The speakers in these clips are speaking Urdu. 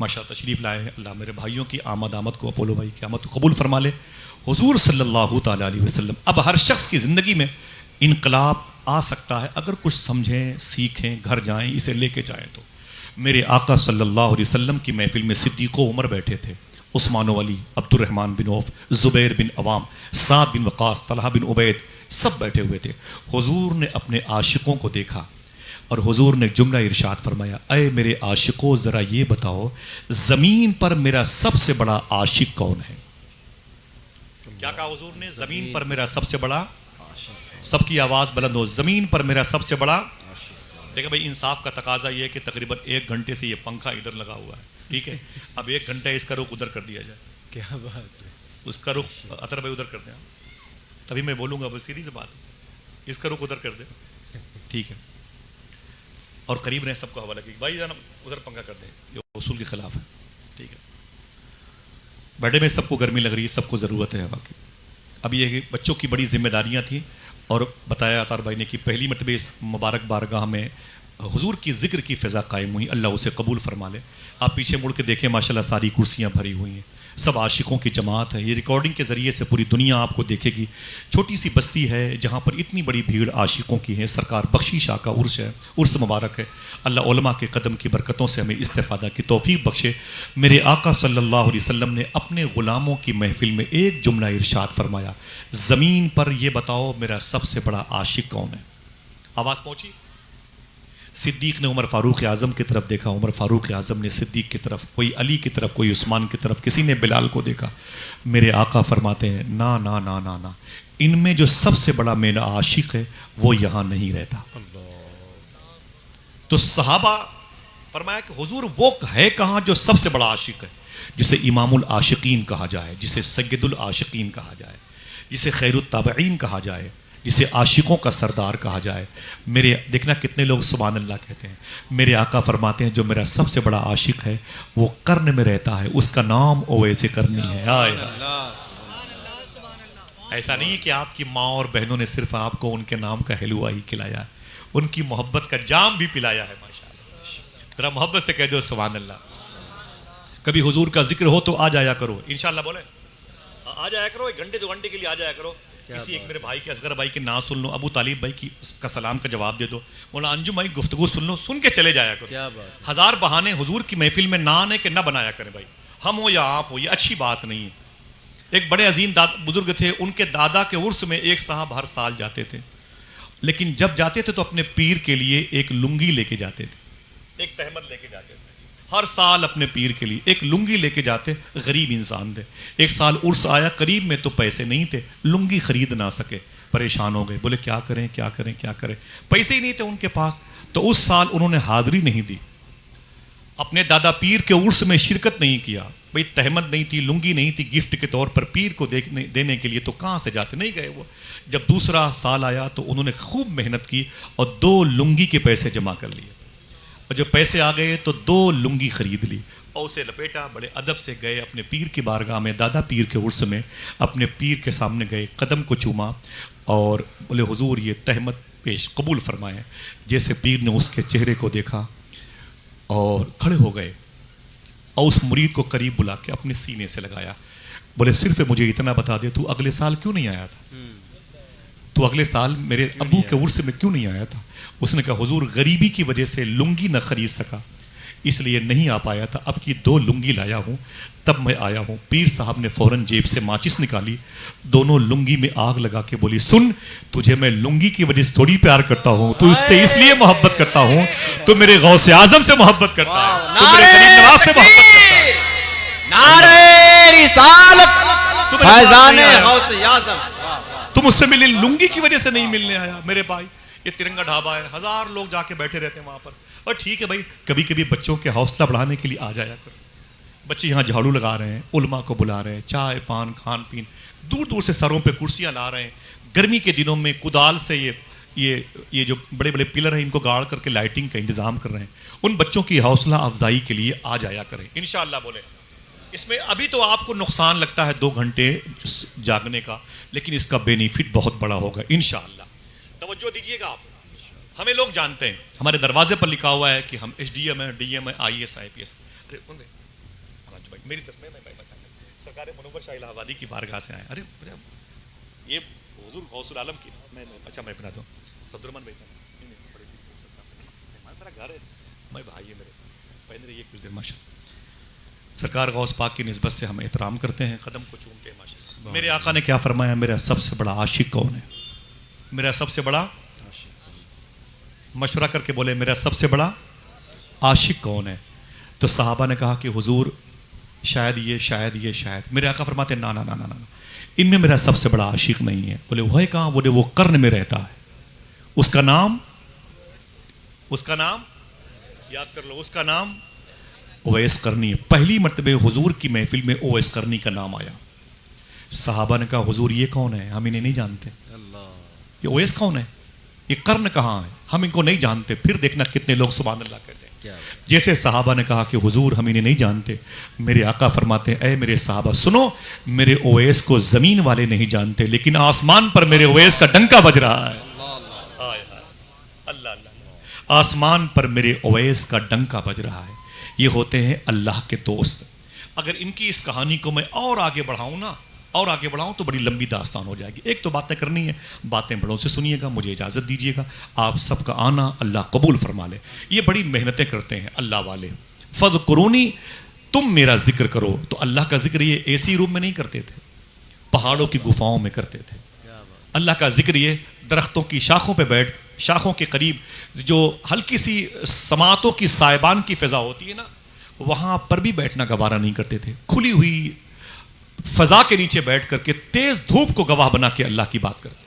ماشاء تشریف لائے ہیں. اللہ میرے بھائیوں کی آمد کو، اپولو بھائی کی آمد کو قبول فرما لے. حضور صلی اللہ تعالیٰ علیہ وسلم. اب ہر شخص کی زندگی میں انقلاب آ سکتا ہے اگر کچھ سمجھیں، سیکھیں، گھر جائیں، اسے لے کے جائیں. تو میرے آقا صلی اللہ علیہ وسلم کی محفل میں صدیق و عمر بیٹھے تھے، عثمان و علی، عبد الرحمن بن عوف، زبیر بن عوام، سعد بن وقاص، طلحہ بن عبید، سب بیٹھے ہوئے تھے. حضور نے اپنے عاشقوں کو دیکھا اور حضور نے جملہ ارشاد فرمایا، اے میرے عاشقوں ذرا یہ بتاؤ زمین پر میرا سب سے بڑا عاشق کون ہے؟ کیا کہا حضور نے؟ زمین پر میرا سب سے بڑا، سب کی آواز بلند ہو، زمین پر میرا سب سے بڑا. دیکھیں بھائی انصاف کا تقاضا یہ ہے کہ تقریباً 1 گھنٹے سے یہ پنکھا ادھر لگا ہوا ہے، ٹھیک ہے؟ اب 1 گھنٹہ اس کا رخ ادھر کر دیا جائے. کیا بات ہے، اس کا رخ اطہر بھائی ادھر کر دیں، تبھی میں بولوں گا. بس سیدھی سی بات، اس کا رخ ادھر کر دیں، ٹھیک ہے؟ اور قریب رہیں، سب کو حوالہ کی بھائی جانا ادھر پنکھا کر دیں، یہ اصول کے خلاف ہے، ٹھیک ہے؟ بیٹھے میں سب کو گرمی لگ رہی ہے، سب کو ضرورت ہے واقعی. اب یہ کہ بچوں کی بڑی ذمہ داریاں تھیں اور بتایا عطار بھائی نے کہ پہلی مرتبہ اس مبارک بارگاہ میں حضور کی ذکر کی فضا قائم ہوئی. اللہ اسے قبول فرما لے. آپ پیچھے مڑ کے دیکھیں، ماشاءاللہ ساری کرسیاں بھری ہوئی ہیں، سب عاشقوں کی جماعت ہے. یہ ریکارڈنگ کے ذریعے سے پوری دنیا آپ کو دیکھے گی. چھوٹی سی بستی ہے جہاں پر اتنی بڑی بھیڑ عاشقوں کی ہے. سرکار بخشی شاہ کا عرس ہے، عرس مبارک ہے. اللہ علماء کے قدم کی برکتوں سے ہمیں استفادہ کی توفیق بخشے. میرے آقا صلی اللہ علیہ وسلم نے اپنے غلاموں کی محفل میں ایک جملہ ارشاد فرمایا، زمین پر یہ بتاؤ میرا سب سے بڑا عاشق کون ہے؟ آواز پہنچی؟ صدیق نے عمر فاروق اعظم کی طرف دیکھا، عمر فاروق اعظم نے صدیق کی طرف، کوئی علی کی طرف، کوئی عثمان کی طرف، کسی نے بلال کو دیکھا. میرے آقا فرماتے ہیں نا نا نا نا نا، ان میں جو سب سے بڑا میرا عاشق ہے وہ یہاں نہیں رہتا. تو صحابہ فرمایا کہ حضور وہ ہے کہاں جو سب سے بڑا عاشق ہے، جسے امام العاشقین کہا جائے، جسے سید العاشقین کہا جائے، جسے خیر التابعین کہا جائے، جسے عاشقوں کا سردار کہا جائے. میرے دیکھنا کتنے لوگ سبحان اللہ کہتے ہیں. میرے آقا فرماتے ہیں جو میرا سب سے بڑا عاشق ہے وہ قرن میں رہتا ہے، اس کا نام اویس قرنی ہے. ایسا نہیں کہ آپ کی ماں اور بہنوں نے صرف آپ کو ان کے نام کا حلوہ ہی کھلایا ہے، ان کی محبت کا جام بھی پلایا ہے. ماشاءاللہ ذرا محبت سے کہہ دو سبحان اللہ. کبھی حضور کا ذکر ہو تو آ جایا کرو، انشاءاللہ بولے آ جایا کرو، 1 گھنٹے 2 گھنٹے کے لیے آ جایا کرو. کسی ایک میرے بھائی کے اصغر بھائی کے نام سن لو، ابو طالب بھائی کی کا سلام کا جواب دے دو، مولانا انجم بھائی گفتگو سن لو، سن کے چلے جایا کرو. 1000 بہانے حضور کی محفل میں نہ آنے کے نہ بنایا کریں بھائی، ہم ہو یا آپ ہو، یہ اچھی بات نہیں ہے. ایک بڑے عظیم بزرگ تھے، ان کے دادا کے عرس میں ایک صاحب ہر سال جاتے تھے، لیکن جب جاتے تھے تو اپنے پیر کے لیے ایک لنگی لے کے جاتے تھے، ایک تہمت لے کے جاتے تھے. ہر سال اپنے پیر کے لیے ایک لنگی لے کے جاتے. غریب انسان تھے. ایک سال عرس آیا، قریب میں تو پیسے نہیں تھے، لنگی خرید نہ سکے، پریشان ہو گئے. بولے کیا کریں کیا کریں کیا کریں، پیسے ہی نہیں تھے ان کے پاس. تو اس سال انہوں نے حاضری نہیں دی، اپنے دادا پیر کے عرس میں شرکت نہیں کیا. بھئی تہمت نہیں تھی، لنگی نہیں تھی گفٹ کے طور پر پیر کو دینے کے لیے، تو کہاں سے جاتے، نہیں گئے وہ. جب دوسرا سال آیا تو انہوں نے خوب محنت کی اور 2 لنگی کے پیسے جمع کر لیے. اور جب پیسے آ گئے تو 2 لنگی خرید لی اور اسے لپیٹا. بڑے ادب سے گئے اپنے پیر کی بارگاہ میں، دادا پیر کے عرس میں اپنے پیر کے سامنے گئے، قدم کو چوما اور بولے حضور یہ تہمت پیش قبول فرمائے. جیسے پیر نے اس کے چہرے کو دیکھا اور کھڑے ہو گئے اور اس مرید کو قریب بلا کے اپنے سینے سے لگایا. بولے صرف مجھے اتنا بتا دے تو اگلے سال کیوں نہیں آیا تھا، تو اگلے سال میرے ابو کے عرس میں کیوں نہیں آیا تھا؟ اس نے کہا حضور غریبی کی وجہ سے لنگی نہ خرید سکا اس لیے نہیں آ پایا تھا، اب کی 2 لنگی لایا ہوں تب میں آیا ہوں. پیر صاحب نے فوراً جیب سے ماچس نکالی، دونوں لنگی میں آگ لگا کے بولی سن تجھے میں لنگی کی وجہ سے تھوڑی پیار کرتا ہوں، تو اس لیے محبت کرتا ہوں، تو میرے غوث اعظم سے محبت کرتا ہے، تو میرے غریب نواز سے محبت کرتا ہے. نعرہ رسالت فیضان غوث اعظم. تم اس سے ملے لنگی کی وجہ سے نہیں ملنے آیا. میرے بھائی یہ ترنگا ڈھابا ہے، 1000 لوگ جا کے بیٹھے رہتے ہیں وہاں پر. اور ٹھیک ہے بھائی کبھی کبھی بچوں کے حوصلہ بڑھانے کے لیے آ جایا کرو. بچے یہاں جھاڑو لگا رہے ہیں، علماء کو بلا رہے ہیں، چائے پان کھان پین، دور دور سے سروں پہ کرسیاں لا رہے ہیں. گرمی کے دنوں میں کدال سے یہ جو بڑے بڑے پلر ہیں ان کو گاڑ کر کے لائٹنگ کا انتظام کر رہے ہیں. ان بچوں کی حوصلہ افزائی کے لیے آ جایا کریں انشاءاللہ. بولے اس میں ابھی تو آپ کو نقصان لگتا ہے 2 گھنٹے جاگنے کا، لیکن اس کا بینیفٹ بہت بڑا ہوگا انشاءاللہ. توجہ دیجیے گا آپ. ہمیں لوگ جانتے ہیں، ہمارے دروازے پر لکھا ہوا ہے کہ ہم ایچ ڈی ایم ہیں، ڈی ایم ہیں، I S I P S. میری طرف میں سرکار منور شاہ الہ آبادی کی بارگاہ سے آئے. ارے یہ حضور غوث العالم کی اچھا میں بنا دوں عبدالرحمن بھائی میرا گھر ہے میں بھائی ہے میرے پہن رہی ہے کچھ دیر ماشاء سرکار غوث پاک کی نسبت سے ہم احترام کرتے ہیں قدم کو چومتے ہیں ماشاء اللہ. میرے آقا نے کیا فرمایا میرا سب سے بڑا عاشق کون ہے؟ میرا سب سے بڑا مشورہ کر کے بولے میرا سب سے بڑا عاشق کون ہے؟ تو صحابہ نے کہا کہ حضور شاید یہ میرے آقا فرماتے نا نا نا نا نا ان میں میرا سب سے بڑا عاشق نہیں ہے. بولے وہ ہے کہاں؟ بولے وہ قرن میں رہتا ہے. اس کا نام یاد کر لو, اس کا نام اویس قرنی ہے. پہلی مرتبہ حضور کی محفل میں اویس قرنی کا نام آیا. صحابہ نے کہا حضور یہ کون ہے؟ ہم انہیں نہیں جانتے. یہ اویس کون ہے؟ یہ قرن کہاں ہے؟ ہم ان کو نہیں جانتے. پھر دیکھنا کتنے لوگ سبحان اللہ کہتے ہیں. جیسے صحابہ نے کہا کہ حضور ہم انہیں نہیں جانتے, میرے آقا فرماتے ہیں اے میرے صحابہ سنو, میرے اویس کو زمین والے نہیں جانتے لیکن آسمان پر میرے اویس کا ڈنکا بج رہا ہے. اللہ آسمان پر میرے اویس کا ڈنکا بج رہا ہے. یہ ہوتے ہیں اللہ کے دوست. اگر ان کی اس کہانی کو میں اور آگے بڑھاؤں تو بڑی لمبی داستان ہو جائے گی. ایک تو باتیں کرنی ہے, باتیں بڑوں سے سنیے گا, مجھے اجازت دیجیے گا. آپ سب کا آنا اللہ قبول فرما لے. یہ بڑی محنتیں کرتے ہیں اللہ والے. فذکرونی, تم میرا ذکر کرو. تو اللہ کا ذکر یہ اے سی روم میں نہیں کرتے تھے, پہاڑوں کی گفاؤں میں کرتے تھے. اللہ کا ذکر یہ درختوں کی شاخوں پہ بیٹھ, شاخوں کے قریب جو ہلکی سی سماعتوں کی سائبان کی فضا ہوتی ہے نا, وہاں پر بھی بیٹھنا گوارا نہیں کرتے تھے. کھلی ہوئی فضا کے نیچے بیٹھ کر کے تیز دھوپ کو گواہ بنا کے اللہ کی بات کرتے.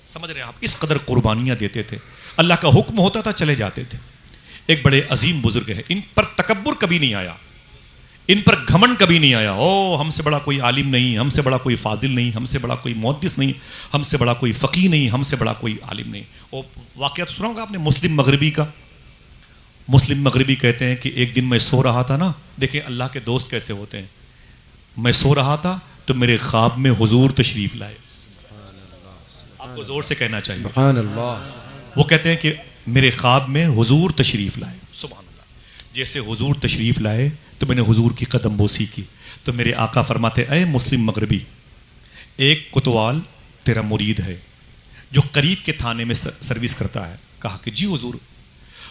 سمجھ رہے ہیں آپ, اس قدر قربانیاں دیتے تھے. اللہ کا حکم ہوتا تھا چلے جاتے تھے. ایک بڑے عظیم بزرگ ہیں, ان پر تکبر کبھی نہیں آیا, ان پر گھمنڈ کبھی نہیں آیا. او ہم سے بڑا کوئی عالم نہیں, ہم سے بڑا کوئی فاضل نہیں, ہم سے بڑا کوئی محدث نہیں, ہم سے بڑا کوئی فقیہ نہیں, ہم سے بڑا کوئی عالم نہیں. وہ واقعہ تو سنا ہوگا آپ نے مسلم مغربی کا. مسلم مغربی کہتے ہیں کہ ایک دن میں سو رہا تھا نا, دیکھیں اللہ کے دوست کیسے ہوتے ہیں. میں سو رہا تھا تو میرے خواب میں حضور تشریف لائے. آپ کو زور سے کہنا چاہیے سبحان اللہ. وہ کہتے ہیں کہ میرے خواب میں حضور تشریف لائے. سبحان اللہ. جیسے حضور تشریف لائے تو میں نے حضور کی قدم بوسی کی. تو میرے آقا فرماتے اے مسلم مغربی, ایک کوتوال تیرا مرید ہے جو قریب کے تھانے میں سروس کرتا ہے. کہا کہ جی حضور.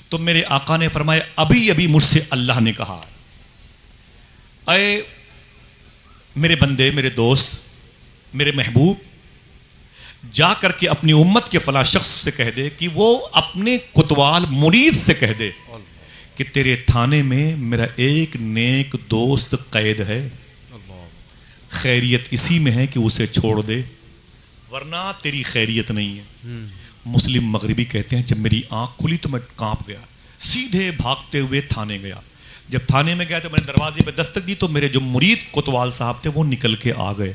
تو میرے آقا نے فرمایا ابھی مجھ سے اللہ نے کہا اے میرے بندے, میرے دوست, میرے محبوب, جا کر کے اپنی امت کے فلاں شخص سے کہہ دے کہ وہ اپنے کوتوال مرید سے کہہ دے کہ تیرے تھانے میں میرا ایک نیک دوست قید ہے, خیریت اسی میں ہے کہ اسے چھوڑ دے ورنہ تیری خیریت نہیں ہے. مسلم مغربی کہتے ہیں جب میری آنکھ کھلی تو میں کانپ گیا, سیدھے بھاگتے ہوئے تھانے گیا. جب تھانے میں گیا تو میں نے دروازے پہ دستک دی تو میرے جو مرید کوتوال صاحب تھے وہ نکل کے آ گئے.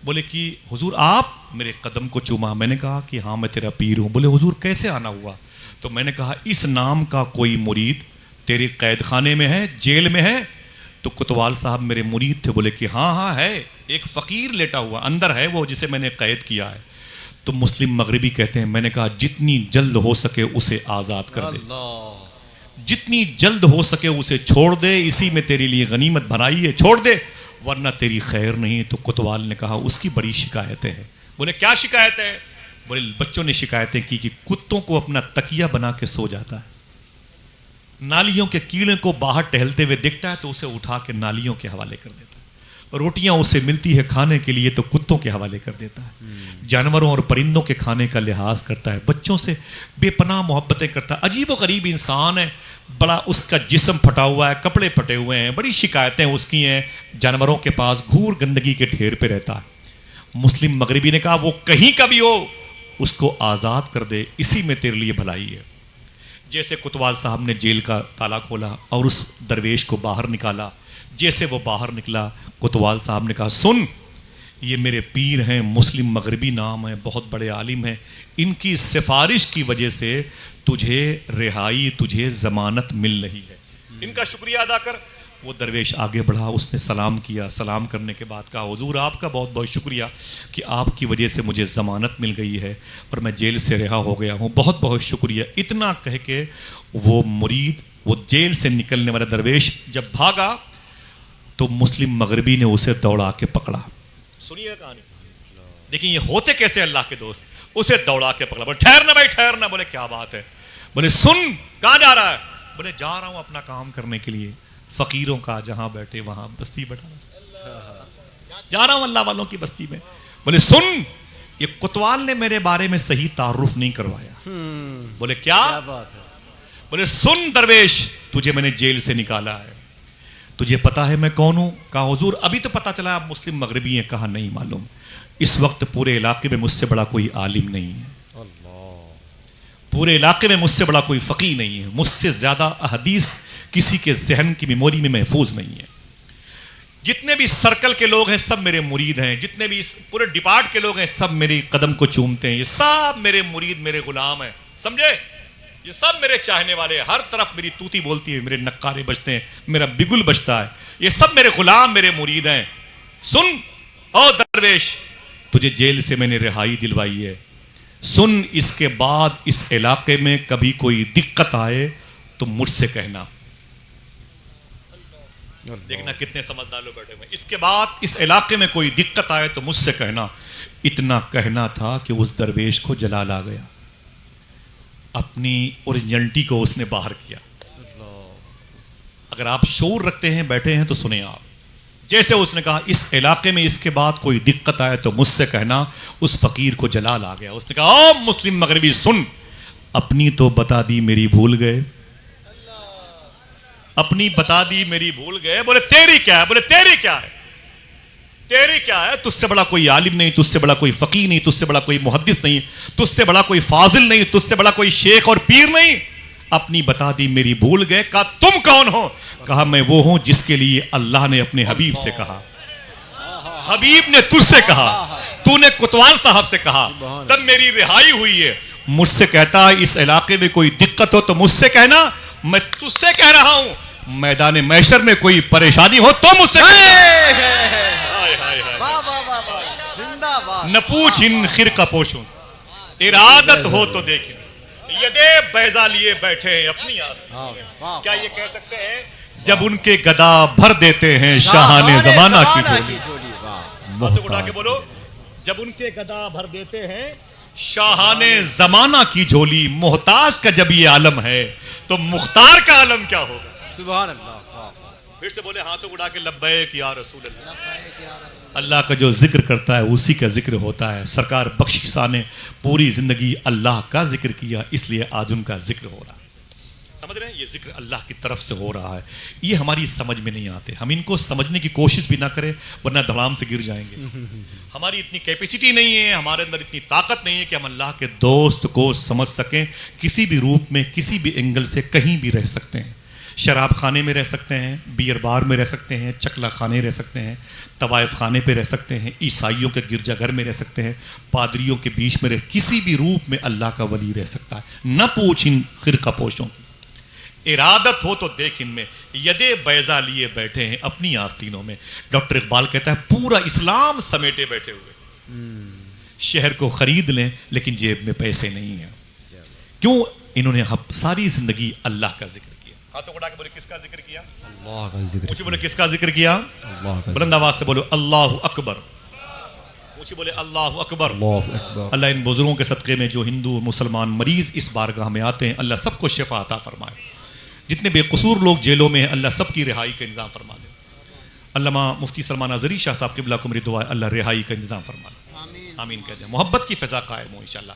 بولے کہ حضور آپ, میرے قدم کو چوما. میں نے کہا کہ ہاں میں تیرا پیر ہوں. بولے حضور کیسے آنا ہوا؟ تو میں نے کہا اس نام کا کوئی مرید تیرے قید خانے میں ہے, جیل میں ہے؟ تو کوتوال صاحب میرے مرید تھے. بولے کہ ہاں ہے, ایک فقیر لیٹا ہوا اندر ہے وہ جسے میں نے قید کیا ہے. تو مسلم مغربی کہتے ہیں میں نے کہا جتنی جلد ہو سکے اسے آزاد کر دے, جتنی جلد ہو سکے اسے چھوڑ دے, اسی میں تیرے لیے غنیمت بھرائی ہے, چھوڑ دے ورنہ تیری خیر نہیں. تو کوتوال نے کہا اس کی بڑی شکایتیں ہیں. بولے کیا شکایت ہے؟ بولے بچوں نے شکایتیں کی کہ کتوں کو اپنا تکیہ بنا کے سو جاتا ہے, نالیوں کے کیڑے کو باہر ٹہلتے ہوئے دیکھتا ہے تو اسے اٹھا کے نالیوں کے حوالے کر دیتا ہے, روٹیاں اسے ملتی ہے کھانے کے لیے تو کتوں کے حوالے کر دیتا ہے, جانوروں اور پرندوں کے کھانے کا لحاظ کرتا ہے, بچوں سے بے پناہ محبتیں کرتا ہے. عجیب و غریب انسان ہے, بڑا اس کا جسم پھٹا ہوا ہے, کپڑے پھٹے ہوئے ہیں, بڑی شکایتیں اس کی ہیں, جانوروں کے پاس گھور گندگی کے ڈھیر پہ رہتا ہے. مسلم مغربی نے کہا وہ کہیں کا بھی ہو اس کو آزاد کر دے, اسی میں تیرے لیے بھلائی ہے. جیسے کوتوال صاحب نے جیل کا تالا کھولا اور اس درویش کو باہر نکالا, جیسے وہ باہر نکلا کوتوال صاحب نے کہا سن, یہ میرے پیر ہیں, مسلم مغربی نام ہے, بہت بڑے عالم ہیں, ان کی سفارش کی وجہ سے تجھے رہائی, تجھے ضمانت مل رہی ہے, ان کا شکریہ ادا کر. وہ درویش آگے بڑھا, اس نے سلام کیا, سلام کرنے کے بعد کہا حضور آپ کا بہت بہت شکریہ کہ آپ کی وجہ سے مجھے ضمانت مل گئی ہے اور میں جیل سے رہا ہو گیا ہوں, بہت بہت شکریہ. اتنا کہہ کے وہ مرید, وہ جیل سے نکلنے والا درویش جب بھاگا تو مسلم مغربی نے اسے دوڑا کے پکڑا. سنیے کہانی, لیکن یہ ہوتے کیسے اللہ کے دوست. اسے دوڑا کے پکڑا, بولے ٹھہرنا بھائی ٹھہرنا. بولے کیا بات ہے. بولے سن, کہاں جا رہا ہے. بولے جا رہا ہوں اپنا کام کرنے کے لیے, فقیروں کا جہاں بیٹھے وہاں بستی بیٹھا, جا رہا ہوں اللہ والوں کی بستی میں. بولے سن, یہ کوتوال نے میرے بارے میں صحیح تعارف نہیں کروایا. بولے کیا. بولے سن درویش, تجھے میں نے جیل سے نکالا ہے, تجھے پتا ہے میں کون ہوں. کہا حضور ابھی تو پتا چلا آپ مسلم مغربی ہیں. کہا نہیں معلوم, اس وقت پورے علاقے میں مجھ سے بڑا کوئی عالم نہیں ہے, پورے علاقے میں مجھ سے بڑا کوئی فقی نہیں ہے, مجھ سے زیادہ احادیث کسی کے ذہن کی میموری میں محفوظ نہیں ہے. جتنے بھی سرکل کے لوگ ہیں سب میرے مرید ہیں, جتنے بھی پورے ڈپارٹ کے لوگ ہیں سب میری قدم کو چومتے ہیں, یہ سب میرے مرید میرے غلام ہیں, سمجھے. یہ سب میرے چاہنے والے, ہر طرف میری توتی بولتی ہے, میرے نقارے بجتے ہیں, میرا بگل بجتا ہے, یہ سب میرے غلام میرے مرید ہیں. سن او درویش, تجھے جیل سے میں نے رہائی دلوائی ہے. سن, اس کے بعد اس علاقے میں کبھی کوئی دقت آئے تو مجھ سے کہنا. دیکھنا کتنے سمجھدار لوگ بیٹھے ہوئے. اس کے بعد اس علاقے میں کوئی دقت آئے تو مجھ سے کہنا. اتنا کہنا تھا کہ اس درویش کو جلال آ گیا, اپنی اوریجنلٹی کو اس نے باہر کیا. اگر آپ شعور رکھتے ہیں بیٹھے ہیں تو سنیں آپ. جیسے اس نے کہا اس علاقے میں اس کے بعد کوئی دقت آئے تو مجھ سے کہنا, اس فقیر کو جلال آ گیا. اس نے کہا او مسلم مغربی سن, اپنی تو بتا دی میری بھول گئے, اپنی بتا دی میری بھول گئے. بولے تیری کیا ہے. بولے تیری کیا ہے, تیری کیا ہے. تجھ سے بڑا کوئی عالم نہیں, تجھ سے بڑا کوئی فقی نہیں, تجھ سے بڑا کوئی محدث نہیں, تجھ سے بڑا کوئی فاضل نہیں, تجھ سے بڑا کوئی شیخ اور پیر نہیں. اپنی بتا دی میری بھول گئے. کہا تم کون ہو. کہا میں وہ ہوں جس کے لیے اللہ نے اپنے حبیب سے کہا, حبیب نے تجھ سے کہا, تو نے کوتوال صاحب سے کہا, تب میری رہائی ہوئی ہے. مجھ سے کہتا اس علاقے میں کوئی دقت ہو تو مجھ سے کہنا, میں تجھ سے کہہ رہا ہوں میدان محشر میں کوئی پریشانی ہو تو مجھ سے نہ پوچھ ان خرقہ پوشوں سے, ارادت ہو تو دیکھیں. یدے بیضا لیے بیٹھے ہیں اپنی آستین. کیا یہ کہہ سکتے ہیں جب ان کے گدا بھر دیتے ہیں شاہان زمانہ کی جھولی. ہاتھوں اٹھا کے بولو, جب ان کے گدا بھر دیتے ہیں شاہان زمانہ کی جھولی. محتاج کا جب یہ عالم ہے تو مختار کا عالم کیا ہوگا. سبحان اللہ. پھر سے بولے ہاتھوں اٹھا کے لبیک یا رسول اللہ. اللہ کا جو ذکر کرتا ہے اسی کا ذکر ہوتا ہے. سرکار بخشیسا نے پوری زندگی اللہ کا ذکر کیا, اس لیے آج ان کا ذکر ہو رہا ہے. سمجھ رہے ہیں, یہ ذکر اللہ کی طرف سے ہو رہا ہے. یہ ہماری سمجھ میں نہیں آتے, ہم ان کو سمجھنے کی کوشش بھی نہ کریں ورنہ دھڑام سے گر جائیں گے. ہماری اتنی کیپیسٹی نہیں ہے, ہمارے اندر اتنی طاقت نہیں ہے کہ ہم اللہ کے دوست کو سمجھ سکیں. کسی بھی روپ میں کسی بھی اینگل سے کہیں بھی رہ سکتے ہیں. شراب خانے میں رہ سکتے ہیں, بیئر بار میں رہ سکتے ہیں, چکلا خانے رہ سکتے ہیں, طوائف خانے پہ رہ سکتے ہیں, عیسائیوں کے گرجا گھر میں رہ سکتے ہیں, پادریوں کے بیچ میں کسی بھی روپ میں اللہ کا ولی رہ سکتا ہے. نہ پوچھ ان خرقہ پوشوں کی, ارادت ہو تو دیکھ ان میں یدے بیضا لیے بیٹھے ہیں اپنی آستینوں میں. ڈاکٹر اقبال کہتا ہے پورا اسلام سمیٹے بیٹھے ہوئے, شہر کو خرید لیں لیکن جیب میں پیسے نہیں ہیں. کیوں؟ انہوں نے ساری زندگی اللہ کا ذکر. ہاتھوں اٹھا کے بولے کس کا ذکر کیا. اللہ کا ذکر. پوچھے بولے کس کا ذکر کیا. بلند آواز سے بولو اللہ اکبر. پوچھے بولے اللہ اکبر. اللہ ان بزرگوں کے صدقے میں جو ہندو مسلمان مریض اس بارگاہ میں آتے ہیں اللہ سب کو شفا عطا فرمائے. جتنے بے قصور لوگ جیلوں میں ہیں اللہ سب کی رہائی کا انتظام فرما دے. علامہ مفتی سلمان اظہری شاہ صاحب قبلہ کو میری دعا ہے اللہ رہائی کا انتظام فرما دے. آمین کہہ دیں. محبت کی فضا قائم ہو انشاءاللہ.